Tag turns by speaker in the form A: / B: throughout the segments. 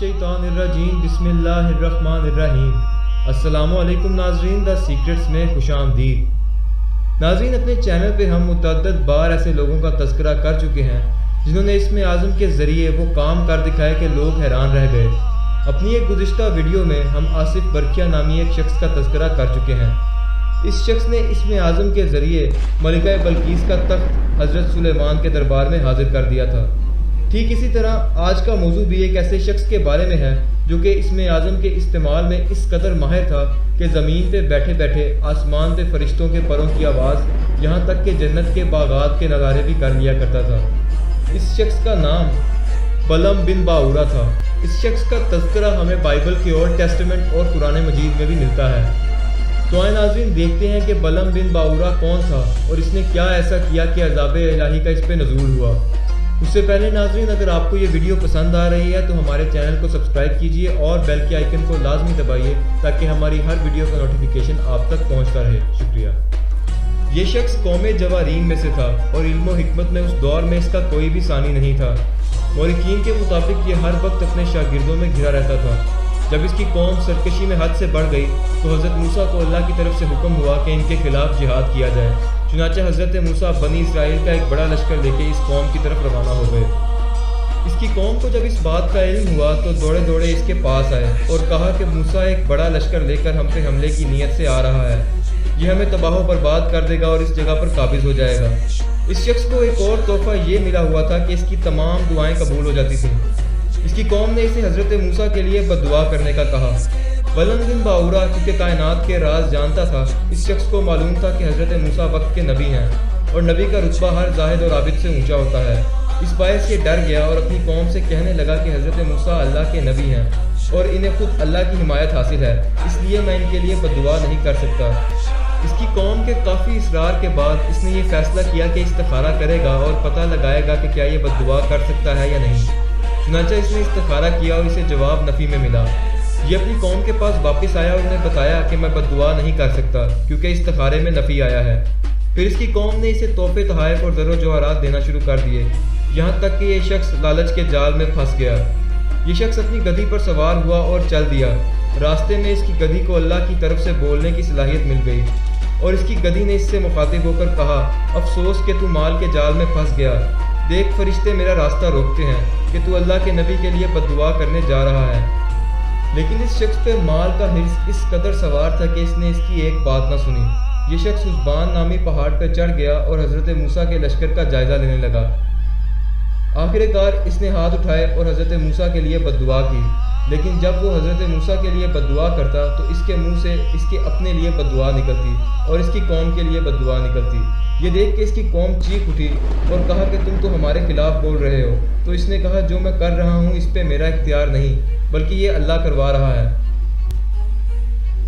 A: मिनश्शैतानिर्रजीम बिस्मिल्लाहिर्रहमानिर्रहीम। अस्सलामु अलैकुम नाज़रीन, द सीक्रेट्स में खुशामदीद। नाज़रीन, अपने चैनल पे हम मुतअद्दिद बार ऐसे लोगों का तज़किरा कर चुके हैं जिन्होंने इसमें आज़म के ज़रिए वो काम कर दिखाए कि लोग हैरान रह गए। अपनी एक गुज़िश्ता वीडियो में हम आसिफ बरखिया नामी एक शख्स का तज़किरा कर चुके हैं। इस शख्स ने इसमें आज़म के ज़रिए मलिका बल्कीस का तख्त हज़रत सुलेमान के दरबार में हाजिर कर दिया था। ठीक इसी तरह आज का मौजू भी एक ऐसे शख्स के बारे में है जो कि इसमें आज़म के इस्तेमाल में इस कदर माहिर था कि ज़मीन पे बैठे बैठे आसमान पे फरिश्तों के परों की आवाज़, यहाँ तक कि जन्नत के बागात के नज़ारे भी कर लिया करता था। इस शख्स का नाम बलम बिन बाऊरा था। इस शख्स का तज़किरा हमें बाइबल के ओल्ड टेस्टामेंट और कुरान मजीद में भी मिलता है। तो आए नाज़रीन, देखते हैं कि बलम बिन बाऊरा कौन था और इसने क्या ऐसा किया कि अज़ाब इलाही का इस पे नज़ूल हुआ। उससे पहले नाज़रीन, अगर आपको ये वीडियो पसंद आ रही है तो हमारे चैनल को सब्सक्राइब कीजिए और बेल के आइकन को लाजमी दबाइए ताकि हमारी हर वीडियो का नोटिफिकेशन आप तक पहुंचता रहे। शुक्रिया। ये शख्स कौम जवारीन में से था और इल्म हिकमत में उस दौर में इसका कोई भी सानी नहीं था। मौलिकीन के मुताबिक ये हर वक्त अपने शागिर्दों में घिरा रहता था। जब इसकी कौम सरकशी में हद से बढ़ गई तो हज़रत मूसा को अल्लाह की तरफ से हुक्म हुआ कि इनके खिलाफ जिहाद किया जाए। चुनांचे हज़रत मूसा बनी इसराइल का एक बड़ा लश्कर लेके इस कौम की तरफ रवाना हो गए। इसकी कौम को जब इस बात का इल्म हुआ तो दौड़े दौड़े इसके पास आए और कहा कि मूसा एक बड़ा लश्कर लेकर हम पे हमले की नीयत से आ रहा है। यह हमें तबाह व बर्बाद कर देगा और इस जगह पर काबिज हो जाएगा। इस शख्स को एक और तोहफा ये मिला हुआ था कि इसकी तमाम दुआएं कबूल हो जाती थीं। इसकी कौम ने इसे हज़रत मूसा के लिए बद्दुआ करने का कहा। बलम बिन बाऊरा क्योंकि कायनात के राज जानता था, इस शख्स को मालूम था कि हज़रत मूसा वक्त के नबी हैं और नबी का रुतबा हर जाहिद और आबिद से ऊंचा होता है। इस बायस ये डर गया और अपनी कौम से कहने लगा कि हज़रत मूसा अल्लाह के नबी हैं और इन्हें खुद अल्लाह की हिमायत हासिल है, इसलिए मैं इनके लिए बद्दुआ नहीं कर सकता। इसकी कौम के काफ़ी इसरार के बाद इसने ये फैसला किया कि इस्तिखारा करेगा और पता लगाएगा कि क्या ये बद्दुआ कर सकता है या नहीं। चुनांचे इसने इस्तिखारा किया और इसे जवाब नफ़ी में मिला। ये अपनी कौम के पास वापस आया और उन्हें बताया कि मैं बद्दुआ नहीं कर सकता क्योंकि इस्तिखारे में नफ़ी आया है। फिर इसकी कौम ने इसे तोहफे तहाइफ और ज़रो जवाहरात देना शुरू कर दिए, यहाँ तक कि ये शख्स लालच के जाल में फंस गया। ये शख्स अपनी गधी पर सवार हुआ और चल दिया। रास्ते में इसकी गधी को अल्लाह की तरफ से बोलने की सलाहियत मिल गई और इसकी गधी ने इससे मुखातिब होकर कहा, अफसोस कि तू माल के जाल में फंस गया। देख, फरिश्ते मेरा रास्ता रोकते हैं कि तू अल्लाह के नबी के लिए बद्दुआ करने जा रहा है। लेकिन इस शख्स पे माल का हिर्स इस कदर सवार था कि इसने इसकी एक बात न सुनी। ये शख्स उस्बान नामी पहाड़ पर चढ़ गया और हज़रत मूसा के लश्कर का जायज़ा लेने लगा। आखिरकार इसने हाथ उठाए और हज़रत मूसा के लिए बद्दुआ की। लेकिन जब वो हज़रत मूसा के लिए बद्दुआ करता तो इसके मुंह से इसके अपने लिए बद्दुआ निकलती और इसकी कौम के लिए बद्दुआ निकलती। ये देख के इसकी कौम चीख उठी और कहा कि तुम तो हमारे खिलाफ बोल रहे हो। तो इसने कहा, जो मैं कर रहा हूँ इस पे मेरा इख्तियार नहीं बल्कि ये अल्लाह करवा रहा है।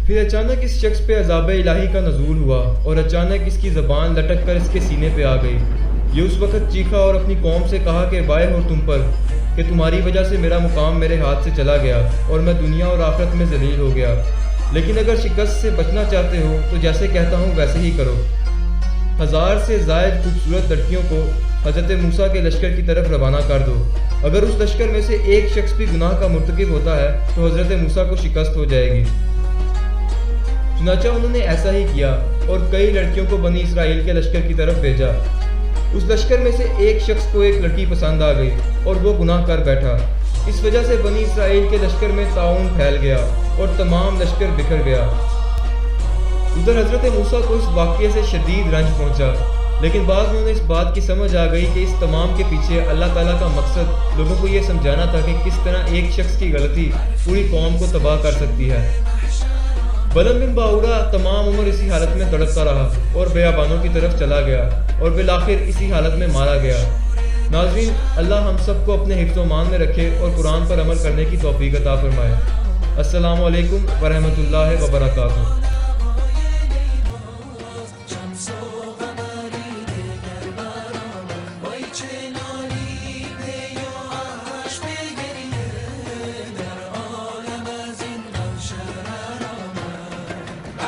A: फिर अचानक इस शख्स पे अज़ाब इलाही का नज़ूल हुआ और अचानक इसकी ज़बान लटक कर इसके सीने पे आ गई। ये उस वक़्त चीखा और अपनी कौम से कहा कि वाय हो तुम पर कि तुम्हारी वजह से मेरा मुकाम मेरे हाथ से चला गया और मैं दुनिया और आखिरत में ज़लील हो गया। लेकिन अगर शिकस्त से बचना चाहते हो तो जैसे कहता हूँ वैसे ही करो। 1000 से ज़ायद खूबसूरत लड़कियों को हज़रत मूसा के लश्कर की तरफ रवाना कर दो। अगर उस लश्कर में से एक शख्स भी गुनाह का मुर्तकिब होता है तो हज़रत मूसा को शिकस्त हो जाएगी। चुनांचे उन्होंने ऐसा ही किया और कई लड़कियों को बनी इसराइल के लश्कर की तरफ भेजा। उस लश्कर में से एक शख्स को एक लड़की पसंद आ गई और वो गुनाह कर बैठा। इस वजह से बनी इसराइल के लश्कर में ताउन फैल गया और तमाम लश्कर बिखर गया। उधर हज़रत मूसा को इस वाक़ये से शदीद रंज पहुंचा, लेकिन बाद में उन्हें इस बात की समझ आ गई कि इस तमाम के पीछे अल्लाह ताला का मकसद लोगों को ये समझाना था कि किस तरह एक शख्स की गलती पूरी कौम को तबाह कर सकती है। बलम बिन बाऊरा तमाम उम्र इसी हालत में तड़पता रहा और बेयाबानों की तरफ चला गया और बिलाखिर इसी हालत में मारा गया। नाज़रीन, अल्लाह हम सबको अपने हिफ्ज़-ओ-मान में रखे और कुरान पर अमल करने की तौफ़ीक़ अता फ़रमाए। अस्सलामु अलैकुम व रहमतुल्लाहि व बरकातुहू।